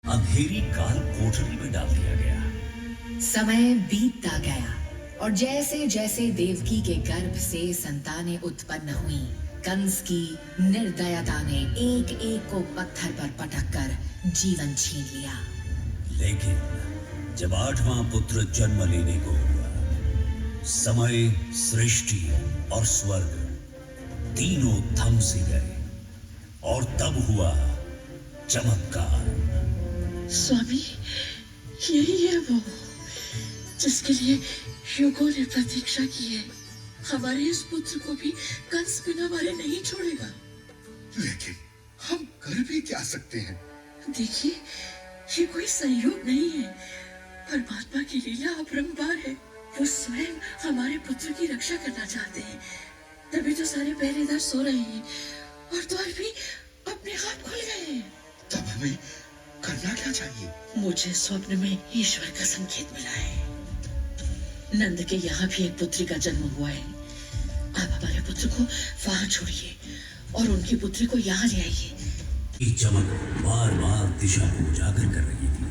अंधेरी काल कोठरी में डाल दिया गया। समय बीतता गया और जैसे जैसे देवकी के गर्भ से संतानें उत्पन्न हुई, कंस की निर्दयता ने एक एक को पत्थर पर पटक कर जीवन छीन लिया। लेकिन जब 8वां पुत्र जन्म लेने को हुआ, समय, सृष्टि और स्वर्ग तीनों थम से गए और तब हुआ चमत्कार। स्वामी, यही है वो जिसके लिए युगों ने प्रतीक्षा की है। हमारे इस पुत्र को भी कंस बिना मारे नहीं छोड़ेगा। लेकिन हम कर भी क्या सकते हैं? देखिए, ये कोई संयोग नहीं है। परमात्मा की लीला अपरंपार है। वो स्वयं हमारे पुत्र की रक्षा करना चाहते हैं। तभी तो सारे पहरेदार सो रहे हैं और द्वार भी अपने आप खुल गए हैं। तब हमें करना क्या चाहिए? मुझे स्वप्न में ईश्वर का संकेत मिला है। नंद के यहाँ भी एक पुत्री का जन्म हुआ है। आप हमारे पुत्र को वहां छोड़िए और उनकी पुत्री को यहाँ ले आइए। ये चमक बार बार दिशा को उजागर कर रही थी।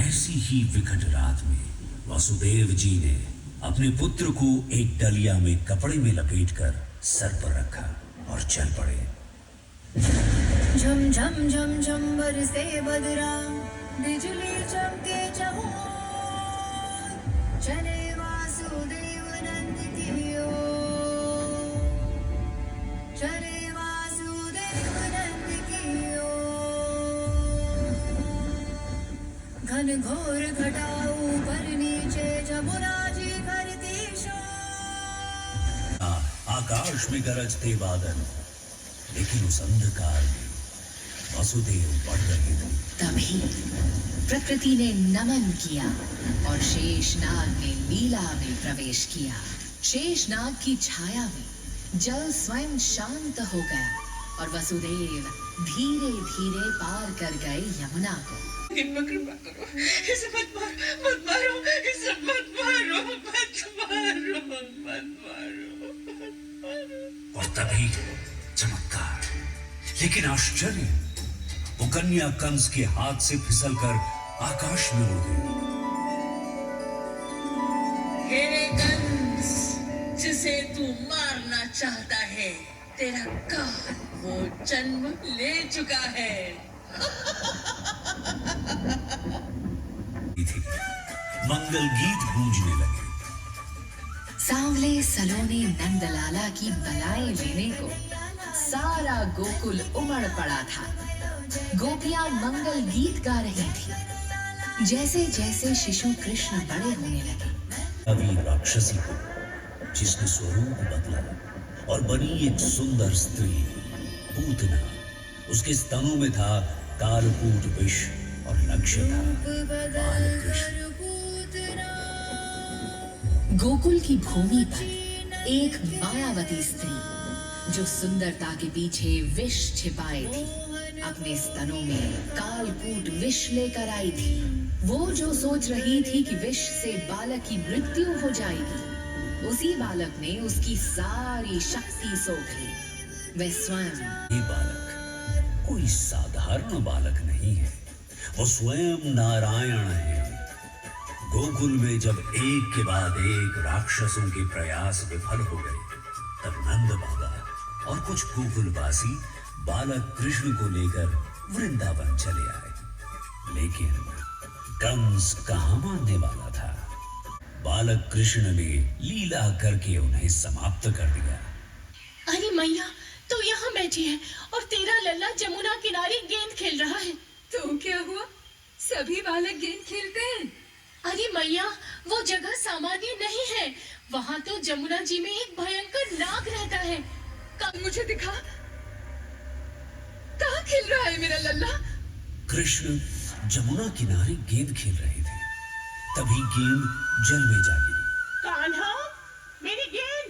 ऐसी ही विकट रात में वसुदेव जी ने अपने पुत्र को एक डलिया में कपड़े में लपेटकर सर पर रखा और चल पड़े। झम झम झम झम बरसे बदरा, बिजली चमके चहुओं, चले वासुदेव नंद की ओर, चले वासुदेव नंद की ओर। घन घोर घटा ऊपर नीचे जमुना जी करती शोर। आकाश में गरजते बादल, लेकिन उस अंधकार में वसुदेव बढ़ रहे थे। तभी प्रकृति ने नमन किया और शेषनाग ने लीला में प्रवेश किया। शेषनाग की छाया में जल स्वयं शांत हो गया और वसुदेव धीरे धीरे पार कर गए यमुना को। कृपा करो, इसे मत मारो, इसे मत मारो, मत मारो। और तभी चमत्कार, लेकिन आश्चर्य, वो कन्या कंस के हाथ से फिसलकर आकाश में उड़ गई। हे कंस, जिसे तू मारना चाहता है, तेरा काल वो जन्म ले चुका है। मंगल गीत गूंजने लगे। सांवले सलोने नंदलाला की बलाएं लेने को सारा गोकुल उमड़ पड़ा था। गोपियां मंगल गीत गा रही थी। जैसे जैसे शिशु कृष्ण बड़े होने लगे, अभी राक्षसी को, जिसने स्वरूप बदला और बनी एक सुंदर स्त्री, पूतना, उसके स्तनों में था कालकूट विष और लक्ष्य था बालकृष्ण। गोकुल की भूमि पर एक मायावती स्त्री, जो सुंदरता के पीछे विष छिपाए थी, अपने स्तनों में कालकूट विष लेकर आई थी। वो जो सोच रही थी कि विष से बालक की मृत्यु हो जाएगी, उसी बालक ने उसकी सारी शक्ति सोख ली। वह स्वयं, ये बालक कोई साधारण बालक नहीं है, वो स्वयं नारायण है। गोकुल में जब एक के बाद एक राक्षसों के प्रयास विफल हो गए, तब नंद बाबा और कुछ गोकुलवासी बालक कृष्ण को लेकर वृंदावन चले आए। लेकिन कंस कहाँ मानने वाला था। बालक कृष्ण ने लीला करके उन्हें समाप्त कर दिया। अरे मैया, तू यहाँ बैठी है और तेरा लल्ला जमुना किनारे गेंद खेल रहा है। तो क्या हुआ? सभी बालक गेंद खेलते हैं। अरे मैया, वो जगह सामान्य नहीं है। वहाँ तो जमुना जी में एक भयंकर नाग रहता है। मुझे दिखा, कहाँ खेल रहा है मेरा लल्ला? कृष्ण जमुना किनारे गेंद खेल रहे थे। तभी गेंद जल में जा गिरी। कान्हा, मेरी गेंद,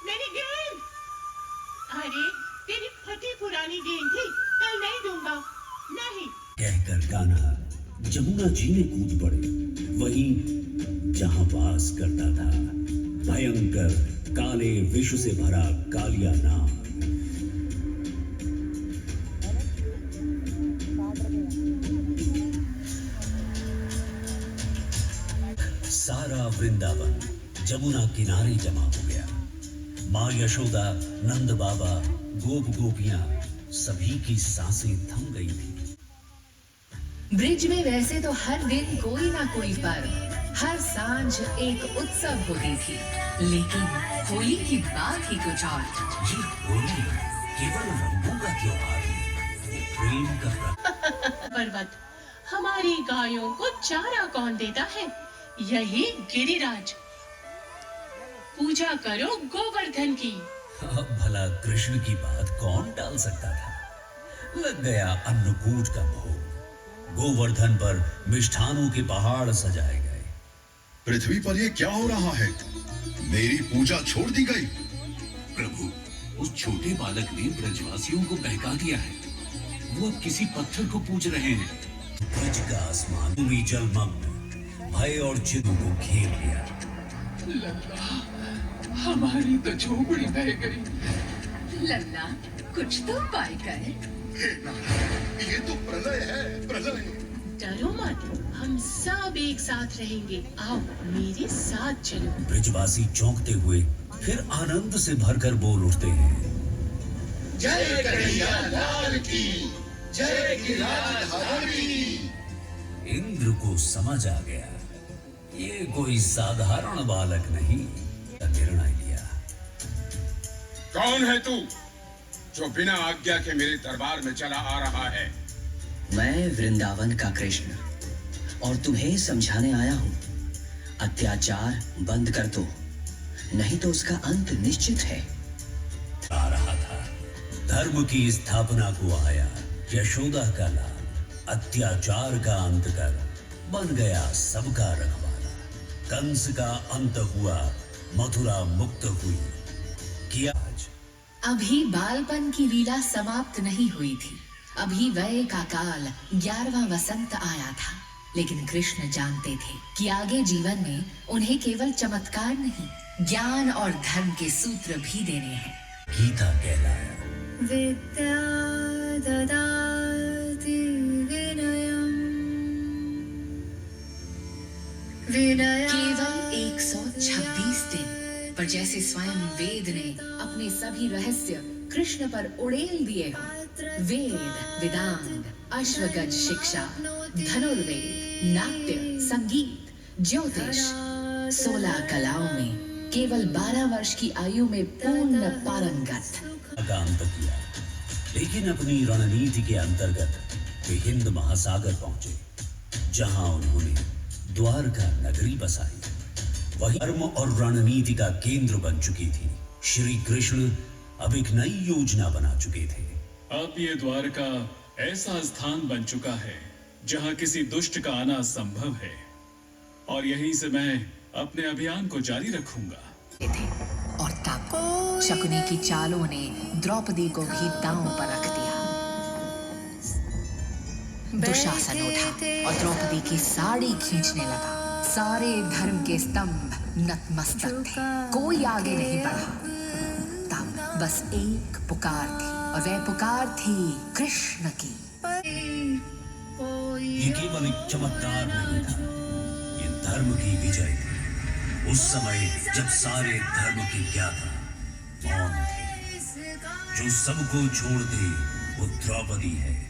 मेरी गेंद। अरे, तेरी फटी पुरानी गेंद थी, कल नहीं दूंगा, नहीं। कहकर कान्हा जमुना जी में कूद पड़े, वहीं जहां वास करता था भयंकर काले विष से भरा कालिया नाग। वृंदावन जमुना किनारे जमा हो गया। माँ यशोदा, नंद बाबा, गोप गोपियां सभी की सांसें थम गई थी। ब्रिज में वैसे तो हर दिन कोई ना कोई पर्व, हर सांझ एक उत्सव होती थी, लेकिन होली की बात ही कुछ और। ये होली केवल रंगों का त्योहार नहीं, ये प्रेम का पर्वत, हमारी गायों को चारा कौन देता है? यही गिरिराज। पूजा करो गोवर्धन की। अब भला कृष्ण की बात कौन टाल सकता था? लग गया अन्नकूट का मोह। गोवर्धन पर मिष्ठानों के पहाड़ सजाए गए। पृथ्वी पर ये क्या हो रहा है? मेरी पूजा छोड़ दी गई। प्रभु, उस छोटे बालक ने ब्रजवासियों को बहका दिया है। वो अब किसी पत्थर को पूज रहे हैं। ब्रज का आसमान भूमि जलमग्न, भय और चिन्ह को घेर लिया। लल्ला, हमारी तो झोपड़ी बह गई। लल्ला, कुछ तो उपाय कर। हे नारायण, ये तो प्रलय है, प्रलय। डरो मत, हम सब एक साथ रहेंगे। आओ मेरे साथ चलो। ब्रजवासी चौंकते हुए फिर आनंद से भरकर बोल उठते हैं। जय कन्हैया लाल की, जय गिरिराज की। इंद्र को समझ आ गया, ये कोई साधारण बालक नहीं। निर्णय लिया। कौन है तू जो बिना आज्ञा के मेरे दरबार में चला आ रहा है? मैं वृंदावन का कृष्ण और तुम्हें समझाने आया हूँ। अत्याचार बंद कर दो, नहीं तो उसका अंत निश्चित है। आ रहा था, धर्म की स्थापना को आया यशोदा का लाल, अत्याचार का अंत कर बन गया सबका रखवाला। कंस का अंत हुआ, मथुरा मुक्त हुई। किया आज अभी बालपन की लीला समाप्त नहीं हुई थी। अभी वय का काल 11वां वसंत आया था। लेकिन कृष्ण जानते थे कि आगे जीवन में उन्हें केवल चमत्कार नहीं, ज्ञान और धर्म के सूत्र भी देने हैं। गीता कहलाया। विद्या ददाति विनयम् केवल 126 दिन, पर जैसे स्वयं वेद ने अपने सभी रहस्य कृष्ण पर उड़ेल दिए हों। वेद, वेदांग, अश्वगज शिक्षा, धनुर्वेद, नाट्य, संगीत, ज्योतिष, 16 कलाओं में केवल 12 वर्ष की आयु में पूर्ण पारंगत। का अंत किया, लेकिन अपनी रणनीति के अंतर्गत वे हिंद महासागर पहुंचे, जहां उन्होंने द्वारका नगरी बसाई। वही धर्म और रणनीति का केंद्र बन चुकी थी। श्री कृष्ण अब एक नई योजना बना चुके थे। अब ये द्वारका ऐसा स्थान बन चुका है जहां किसी दुष्ट का आना संभव है, और यहीं से मैं अपने अभियान को जारी रखूंगा। थे और तब शकुनी की चालों ने द्रौपदी को भी दांव पर रख दिया। दुशासन उठा और द्रौपदी की साड़ी खींचने लगा। सारे धर्म के स्तंभ नतमस्तक थे, कोई आगे नहीं बढ़ा। तब बस एक पुकार थी, और वह पुकार थी कृष्ण की। ये केवल एक चमत्कार नहीं था, ये धर्म की विजय थी। उस समय जब सारे धर्म की ज्ञाता मौन थे, जो सबको छोड़ दे वो द्रौपदी है।